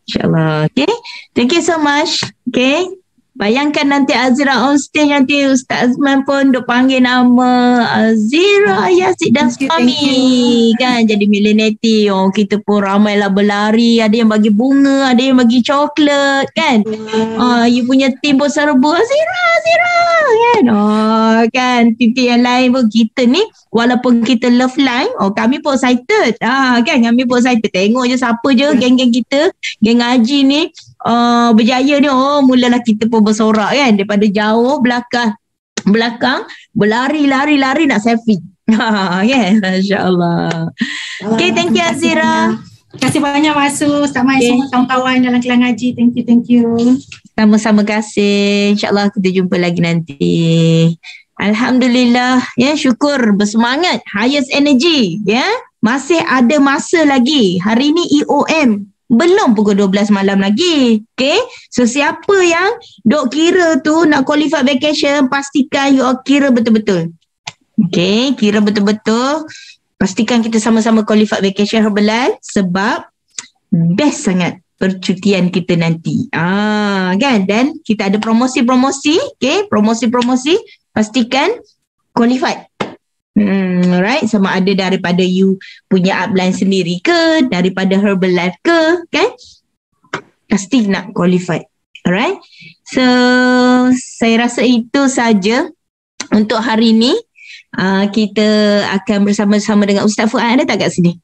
InsyaAllah. Okay, thank you so much. Okay, bayangkan nanti Azira on stage, nanti Ustaz Azman pun duk panggil nama Azira Yazid dan suami kan, jadi mileneti. Kita pun ramai lah berlari, ada yang bagi bunga, ada yang bagi coklat kan. You punya tim pun serbu Azira kan. Kan tim yang lain pun, kita ni walaupun kita love line, kami pun excited kan, kami pun excited tengok je siapa je geng-geng kita, geng Haji ni berjaya ni. Mulalah kita pun bersorak kan, daripada jauh belakang berlari nak selfie. Kan, masya-Allah. Okay, thank you Azira. Terima kasih banyak Maksud, Ustaz Mai, semua kawan-kawan dalam Kelang Haji. Thank you. Sama-sama, kasih. InsyaAllah kita jumpa lagi nanti. Alhamdulillah, syukur, bersemangat, highest energy, masih ada masa lagi. Hari ni EOM, belum pukul 12 malam lagi. Okay, so siapa yang dok kira tu nak qualify vacation, pastikan you kira betul-betul. Okay, kira betul-betul. Pastikan kita sama-sama qualify vacation Herbalife, sebab best sangat percutian kita nanti. Kan, dan kita ada promosi-promosi. Okay, promosi-promosi, pastikan qualified. Right, sama ada daripada you punya upline sendiri ke, daripada Herbalife ke, kan, pasti nak qualified. Alright, so saya rasa itu saja untuk hari ni. Kita akan bersama-sama dengan Ustaz Fuad. Ada tak kat sini?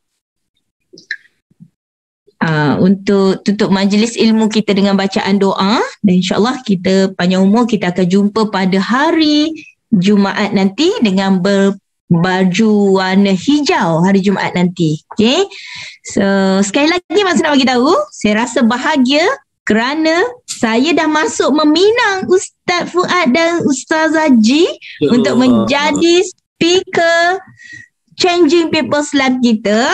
Untuk tutup majlis ilmu kita dengan bacaan doa, dan insyaAllah kita panjang umur, kita akan jumpa pada hari Jumaat nanti dengan baju warna hijau hari Jumaat nanti. Okay, so sekali lagi Mak nak bagi tahu, saya rasa bahagia kerana saya dah masuk meminang Ustaz Fuad dan Ustaz Haji untuk menjadi speaker Changing People's Life kita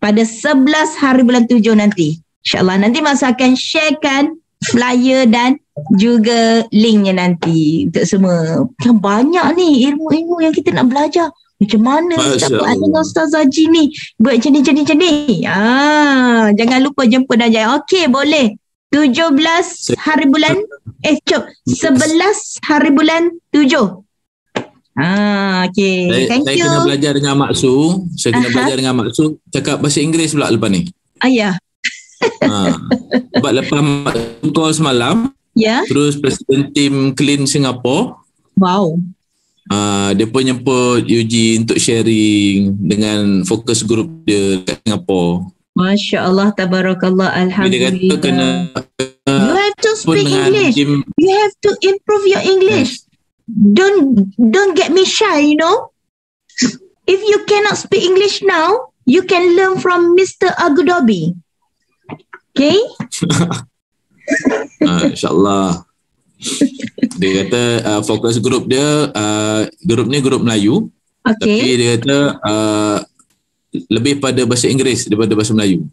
pada 11 hari bulan 7 nanti. InsyaAllah nanti Mak akan sharekan flyer dan juga linknya nanti untuk semua. Kan banyak ni ilmu-ilmu yang kita nak belajar. Macam mana dapat dengan Ustaz Haji ni buat macam ni. Jangan lupa jemput Najah. Okey, boleh. 17 hari bulan 11 hari bulan 7. Okey. Thank you. Saya kena belajar dengan Mak Su. Cakap bahasa Inggeris pula lepas ni. Ya. Sebab lepas Mak Su call semalam, terus Presiden Tim Clean Singapore. Wow. Dia pun jemput Yuji untuk sharing dengan fokus group dia kat Singapore. Masya Allah, tabarakallah, alhamdulillah. Dia kata kena you have to speak English. You have to improve your English. Don't get me shy, you know. If you cannot speak English now, you can learn from Mr. Abu Dhabi. Okay? InsyaAllah. Dia kata fokus grup dia, grup ni grup Melayu. Okay. Tapi dia kata lebih pada bahasa Inggeris daripada bahasa Melayu.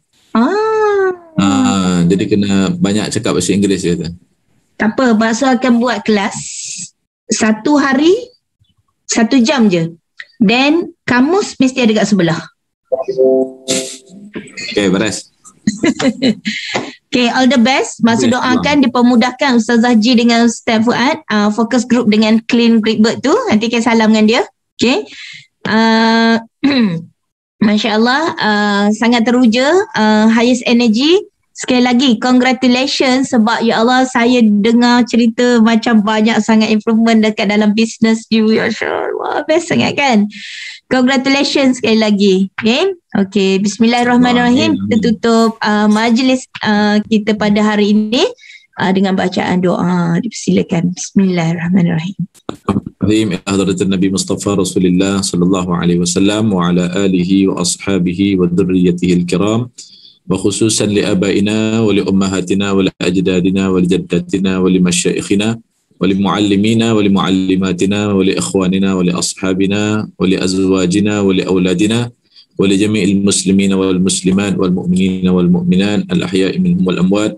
Jadi kena banyak cakap bahasa Inggeris, dia kata. Tak apa, Bakso akan buat kelas 1 hari 1 jam je. Then kamus mesti ada kat sebelah. Okay, beres. Okay, all the best. Masa doakan dipermudahkan Ustaz Haji dengan Ustaz Fuad, fokus group dengan Clean Great Bird tu. Nanti kita salam dengan dia. Okay. Masya Allah, sangat teruja, highest energy. Sekali lagi, congratulations sebab ya Allah, saya dengar cerita macam banyak sangat improvement dekat dalam business you. Ya Allah, best sangat kan? Congratulations sekali lagi. Okay, bismillahirrahmanirrahim. Kita tutup majlis kita pada hari ini dengan bacaan doa. Dipersilakan. Bismillahirrahmanirrahim. Ila hadratin Nabi Mustafa Rasulullah sallallahu alaihi wasallam wa ala alihi wa ashabihi wa dhurriyyatihi al-kiram. وخصوصا لآبائنا ولأمهاتنا ولأجدادنا ولجداتنا ولمشايخنا ولمعلمينا ولمعلماتنا ولإخواننا ولأصحابنا ولأزواجنا ولأولادنا ولجميع المسلمين والمسلمات والمؤمنين والمؤمنات الأحياء منهم والأموات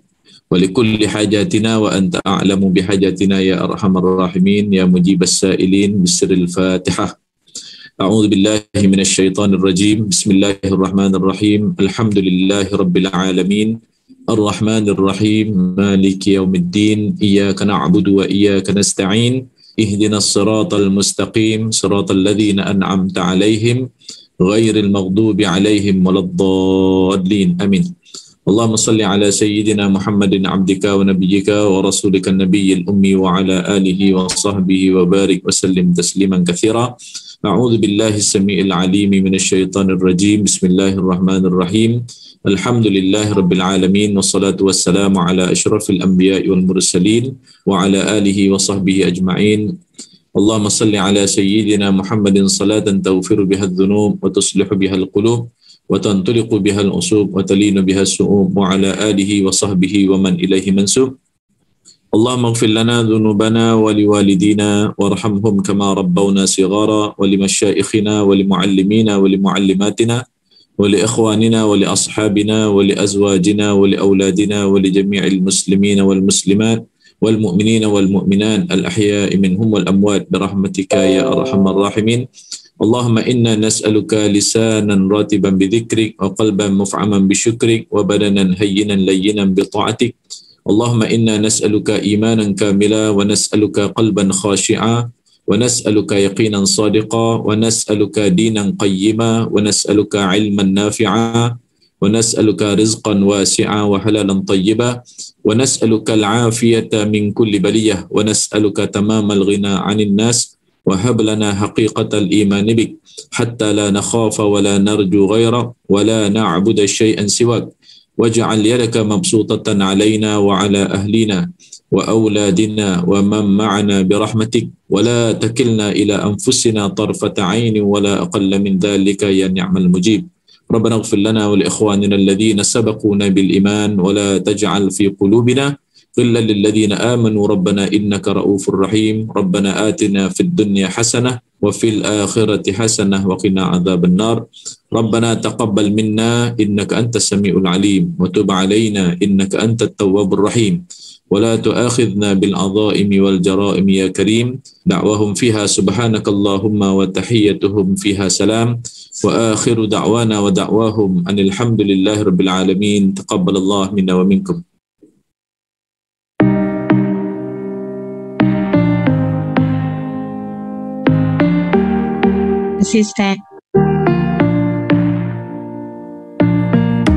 ولكل حاجاتنا وأنت أعلم بحاجاتنا يا أرحم الراحمين يا مجيب السائلين بسر الفاتحة. أعوذ بالله من الشيطان الرجيم. بسم الله الرحمن الرحيم. الحمد لله رب العالمين الرحمن الرحيم مالك يوم الدين إياك نعبد وإياك نستعين اهدنا الصراط المستقيم صراط الذين أنعمت عليهم غير المغضوب عليهم ولا الضالين آمين. اللهم صل على سيدنا محمد عبدك ونبيك ورسولك النبي الأمي وعلى آله وصحبه وبارك وسلم تسليما كثيرا. أعوذ بالله السميع العليم من الشيطان الرجيم. بسم الله الرحمن الرحيم. الحمد لله رب العالمين والصلاة والسلام على أشرف الأنبياء والمرسلين وعلى آله وصحبه أجمعين. اللهم صل على سيدنا محمد صلاة تغفر بها الذنوب وتصلح بها القلوب وتنطلق بها الأصوب وتلين بها السؤوب وعلى آله وصحبه ومن إليه منسوب. اللهم اغفر لنا ذنوبنا ولوالدينا وارحمهم كما ربونا صغارا ولمشايخنا ولمعلمينا ولمعلماتنا ولإخواننا ولأصحابنا ولأزواجنا ولأولادنا ولجميع المسلمين والمسلمات والمؤمنين والمؤمنات الأحياء منهم والأموات برحمتك يا أرحم الراحمين. اللهم إنا نسألك لسانا راتبا بذكرك وقلبا مفعما بشكرك وبدنا هينا لينا بطاعتك. اللهم إنا نسألك إيمانا كاملا ونسألك قلبا خاشعا ونسألك يقينا صادقا ونسألك دينا قيما ونسألك علما نافعا ونسألك رزقا واسعا وحلالا طيبا ونسألك العافية من كل بلية ونسألك تمام الغنى عن الناس وهب لنا حقيقة الإيمان بك حتى لا نخاف ولا نرجو غيرك ولا نعبد شيئا سواك واجعل يدك مبسوطة علينا وعلى أهلنا وأولادنا ومن معنا برحمتك ولا تكلنا إلى أنفسنا طرفة عين ولا أقل من ذلك يا نعم المجيب. ربنا اغفر لنا ولإخواننا الذين سبقونا بالإيمان ولا تجعل في قلوبنا غلا للذين آمنوا ربنا إنك رؤوف رحيم. ربنا آتنا في الدنيا حسنة وفي الآخرة حسنة وقنا عذاب النار. ربنا تقبل منا إنك أنت السميع العليم وتب علينا إنك أنت التواب الرحيم. ولا تؤاخذنا بالعظائم والجرائم يا كريم. دعوهم فيها سبحانك اللهم وتحيتهم فيها سلام وآخر دعوانا ودعواهم أن الحمد لله رب العالمين. تقبل الله منا ومنكم. Assistant.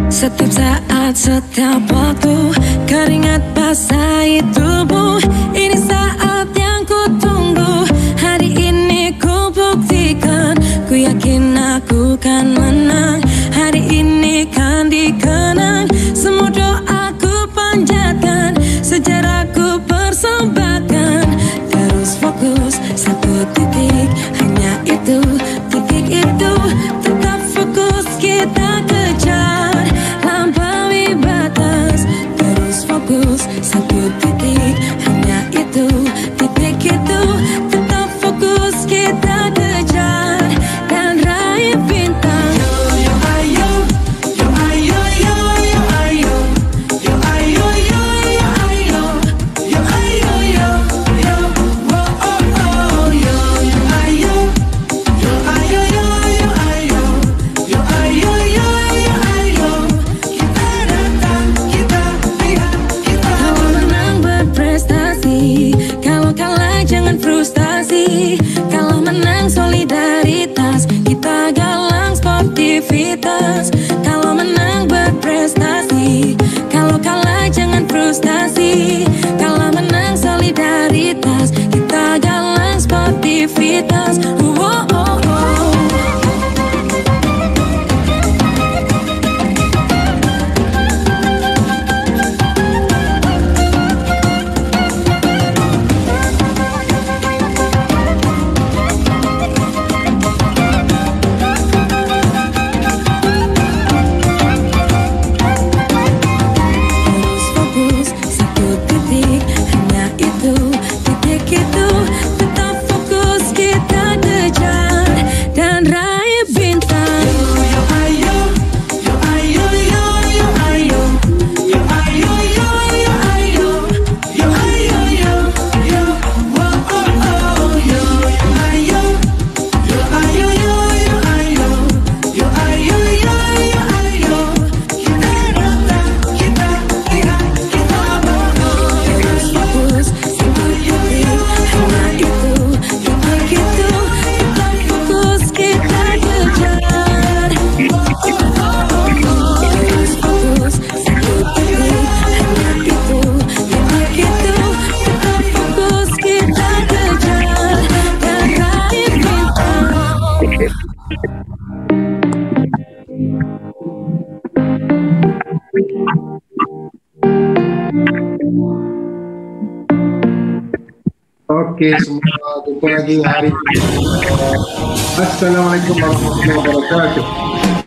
Setiap saat, setiap waktu, keringat basahi tubuh. Ini saat yang ku tunggu. Hari ini ku buktikan, ku yakin aku kan menang. Hari ini kan dikenang, semua doaku panjatkan, sejarahku persembahkan. Terus fokus, satu titik, hanya itu, titik itu. Tetap fokus, kita kejar, lampaui batas. Terus fokus, satu titik, hanya itu, titik itu. Tetap fokus, kita kejar, dan raih bintang. Yo ayo, yo ayo, yo yo ayo, yo ayo, yo yo ayo, yo ayo, yo yo, oh oh oh, yo yo ayo, yo ayo, yo yo ayo, yo ayo, yo yo ayo. Kita datang, kita lihat, kita kalau menang berprestasi, kalau kalah jangan frustasi. Kalau menang solidaritas, kita galang sportivitas. Kalau menang berprestasi, kalau kalah jangan frustasi. Kalau menang solidaritas, kita galang sportivitas. Oh, oh, oh. Terus fokus, satu titik, hanya itu, titik itu. Tetap fokus, kita kejar, dan raih bintang. Yo ayo, yo ayo, yo yo ayo, yo ayo, yo yo ayo, yo ayo, yo yo, oh oh oh, yo yo ayo, yo ayo, yo yo ayo, yo ayo, yo yo ayo. Kita datang, kita lihat, kita bawa. Terus fokus, satu titik, hanya itu, titik itu. Tetap fokus, kita kejar. Terus fokus, satu titik, hanya itu, titik itu. Tetap fokus, kita kejar, dan raih bintang. Oke, semua jumpa lagi hari ini. Assalamualaikum warahmatullahi wabarakatuh.